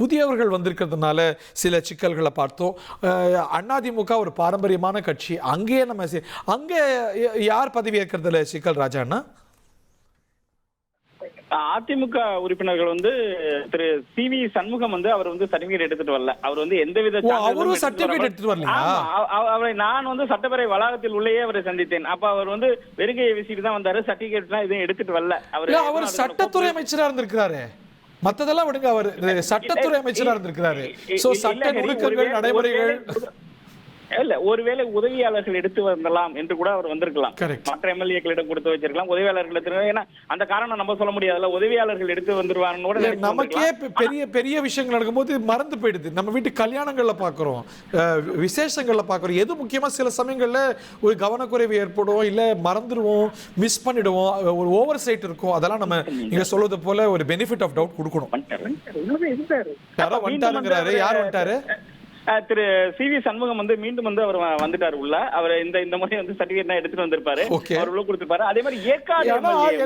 புதியவர்கள் வந்திருக்கிறதுனால சில சிக்கல்களை பார்த்தோம். அதிமுக ஒரு பாரம்பரியமான கட்சி, அங்கேயே அங்கே யார் பதவி ஏற்கிறதுல சிக்கல் ராஜாண்ணா? அதிமுக உறுப்பினர்கள் வந்து திரு சி.வி. சண்முகம் வந்து அவர் வந்து சர்டிபிகேட் எடுத்துட்டு வரல. அவர் வந்து எந்தவித அவரும் சர்டிபிகேட் எடுத்துட்டு வரலையா? அவரை நான் வந்து சட்டப்பேரவை வளாகத்தில் உள்ளேயே அவரை சந்தித்தேன். அப்ப அவர் வந்து வெறுங்கையை வீசிட்டு தான் வந்தாரு. சர்டிபிகேட்லாம் எதுவும் எடுத்துட்டு வரல. அவர் சட்டத்துறை அமைச்சரா இருந்திருக்கிறாரு. மத்ததெல்லாம் விடுங்க, அவர் சட்டத்துறை அமைச்சரா இருந்திருக்கிறாரு. சோ சட்ட நுணுக்கங்கள், நடைமுறைகள் இல்ல, ஒருவேளை உதவியாளர்கள் எடுத்து வரலாம் என்று கூட அவர் வந்திருக்கலாம். மற்ற எம்எல்ஏக்களிடம் கொடுத்து வச்சிருக்கலாம். உதவியாளர்கள், ஏன்னா அந்த காரணம் நம்ம சொல்ல முடியாதுல்ல. உதவியாளர்கள் எடுத்து வந்துருவாங்க. நமக்கே பெரிய பெரிய விஷயங்கள் நடக்கும்போது மறந்து போயிடுது. நம்ம வீட்டு கல்யாணங்கள்ல பாக்குறோம், விசேஷங்கள்ல பாக்குறோம். எது முக்கியமா சில சமயங்கள்ல ஒரு கவனக்குறைவு ஏற்படும், இல்ல மறந்துடுவோம், மிஸ் பண்ணிடுவோம், ஒரு ஓவர் சைட் இருக்கும். அதெல்லாம் நம்ம நீங்க சொல்றது போல ஒரு பெனிஃபிட் ஆஃப் டவுட் கொடுக்கணும். யாரோ வந்துட்டாருங்கிறாரு. யார் வந்துட்டாரு? திரு சி.வி. சண்முகம் வந்து மீண்டும் வந்து அவர் வந்துட்டாரு உள்ள. அவர் இந்த முறை வந்து சர்டிபிகேட் எடுத்துட்டு வந்திருப்பாரு. அவர் உள்ள கொடுத்திருப்பாரு. அதே மாதிரி ஏற்காடு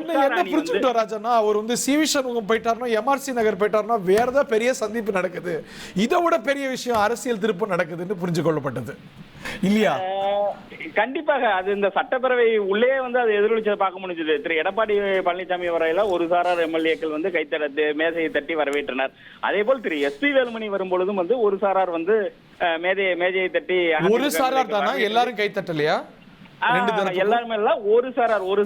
என்ன புரிஞ்சுட்டு ராஜாண்ணா, அவர் வந்து சி.வி. சண்முகம் போயிட்டாருன்னா, எம்ஆர்சி நகர் போயிட்டாருன்னா வேற ஏதாவது பெரிய சந்திப்பு நடக்குது, இதை விட பெரிய விஷயம் அரசியல் திருப்பம் நடக்குதுன்னு புரிஞ்சு கொள்ளப்பட்டது இல்லையா? கண்டிப்பாக அது இந்த சட்டப்பேரவை உள்ளே வந்து அது எதிரொலிச்சதை பார்க்க முடிஞ்சது. திரு எடப்பாடி பழனிசாமி வரையில ஒரு சாரார் எம்எல்ஏக்கள் வந்து மேசையை தட்டி வரவேற்றனர். அதே போல் திரு எஸ்.பி. வேலுமணி வரும்பொழுதும் வந்து ஒரு சாரார் வந்து மேஜையை தட்டி. ஒரு சாரார் தானா? எல்லாரும் கை தட்டலையா? எல்லாருமே இல்ல, ஒரு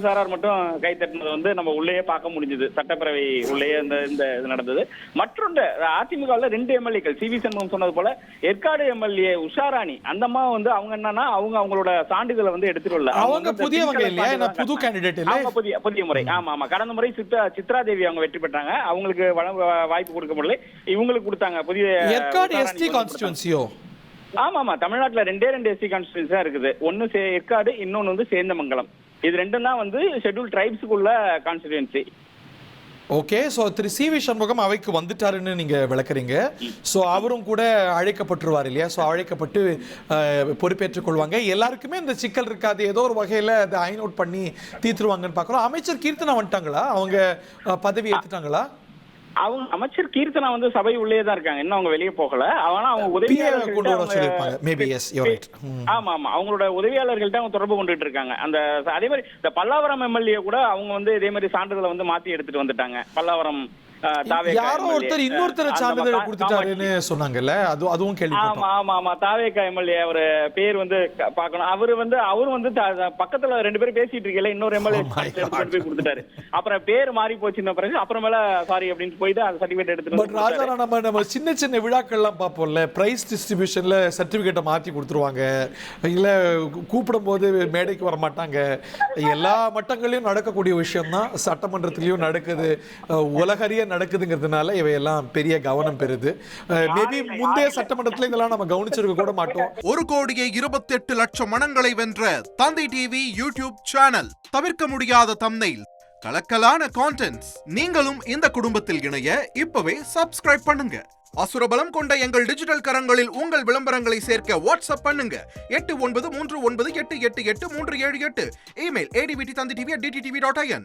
சாரார் மட்டும் கை தட்டினது வந்து நம்ம உள்ளே பார்க்க முடிஞ்சது. சட்டப்பேரவை உள்ளே இந்த இது நடந்தது. மற்றொன்று, அதிமுகவில் 2 எம்எல்ஏக்கள் சி.வி. சண்முகம் சொன்னது போல ஏற்காடு எம்எல்ஏ உஷாராணி, அந்த அம்மா வந்து அவங்க என்னன்னா அவங்களோட சான்றிதழை வந்து எடுத்துட்டு வரல. அவங்க புதியவங்க இல்லையா? புது கேண்டிடேட் இல்ல, அவங்க புதிய முறை. ஆமா, கடந்த முறை சித்ரா தேவி அவங்க வெற்றி பெற்றாங்க. அவங்களுக்கு வாய்ப்பு கொடுக்க முடியல, இவங்களுக்கு கொடுத்தாங்க. புதிய ஏற்காடு எஸ்டி கான்ஸ்டிட்யூன்சியோ? ஆமா, தமிழ்நாட்டுல 2 எஸ்சி கான்ஸ்டிட்யூன்சி தான் இருக்குது. ஒன்னு ஏற்காடு, இன்னொன்னு வந்து சேந்தமங்கலம். இது 2 தான் வந்து ஷெட்யூல் ட்ரைப்ஸுக்குள்ள கான்ஸ்டிட்யூன்சி. ஓகே, ஸோ திரு சி.வி. சண்முகம் அவைக்கு வந்துட்டாருன்னு நீங்க விளக்குறீங்க. ஸோ அவரும் கூட அழைக்கப்பட்டுருவார் இல்லையா? ஸோ அழைக்கப்பட்டு பொறுப்பேற்றுக் கொள்வாங்க. எல்லாருக்குமே இந்த சிக்கல் இருக்காது, ஏதோ ஒரு வகையில் அதை ஐ நோட் பண்ணி தீர்த்துருவாங்கன்னு பார்க்குறோம். அமைச்சர் கீர்த்தனா வந்துட்டாங்களா? அவங்க பதவி ஏற்றுட்டாங்களா? அவங்க அமைச்சர் கீர்த்தனா வந்து சபை உள்ளே தான் இருக்காங்க, இன்னும் அவங்க வெளியே போகல. ஆனா அவங்க உதவியாளர்கள் அவங்களோட உதவியாளர்கள்ட்ட அவங்க தொடர்பு கொண்டுட்டு இருக்காங்க. அதே மாதிரி இந்த பல்லாவரம் எம்எல்ஏ கூட அவங்க வந்து இதே மாதிரி சான்றிதழை வந்து மாத்தி எடுத்துட்டு வந்துட்டாங்க. பல்லாவரம் யாரோ ஒருத்தர் இன்னொருத்தர் சான்றிதழ் கொடுத்துட்டாருன்னு சொன்னாங்கல்ல, அதுவும் கேள்விப்பட்டோம். ஆமா, தாவேகா எம்எல்ஏ அவர் பேர் வந்து பார்க்கணும். அவரும் வந்து பக்கத்துல 2 பேரும் பேசிட்டு இருக்கல, இன்னொரு எம்எல்ஏ போய் கொடுத்துட்டாரு. அப்புறம் பேர் மாறி போச்சு பிறகு அப்புறமேல சாரி அப்படின்னு போயிட்டு அந்த சர்டிபிகேட் எடுத்துட்டு. ராஜா, நம்ம சின்ன விழாக்கள்லாம் பார்ப்போம்ல, பிரைஸ் டிஸ்ட்ரிபியூஷன்ல சர்டிபிகேட்டை மாத்தி கொடுத்துருவாங்க, இல்ல கூப்பிடும் போது மேடைக்கு வர மாட்டாங்க. எல்லா மட்டங்களையும் நடக்கக்கூடிய விஷயம் தான் சட்டமன்றத்திலயும் நடக்குது, உலகறிய நடக்குதுங்கிறதுனால இவையெல்லாம் பெரிய கவனம் பெறுது. மேபி முந்தைய சட்டமன்றத்தில் இதெல்லாம் நம்ம கவனிச்சிருக்க கூட மாட்டோம். 1,28,00,000 மனங்களை வென்ற தந்தை டிவி யூடியூப் சேனல், தவிர்க்க முடியாத தம்ப்நெயில், கலக்கலான கான்டென்ட்ஸ். நீங்களும் இந்த குடும்பத்தில் இணைய இப்பவே சப்ஸ்கிரைப் பண்ணுங்க. அசுரபலம் கொண்ட எங்கள் டிஜிட்டல் கரங்களில் உங்கள் விளம்பரங்களை சேர்க்க வாட்ஸ்அப் பண்ணுங்க. 8939888838. Email advttv@dttv.in.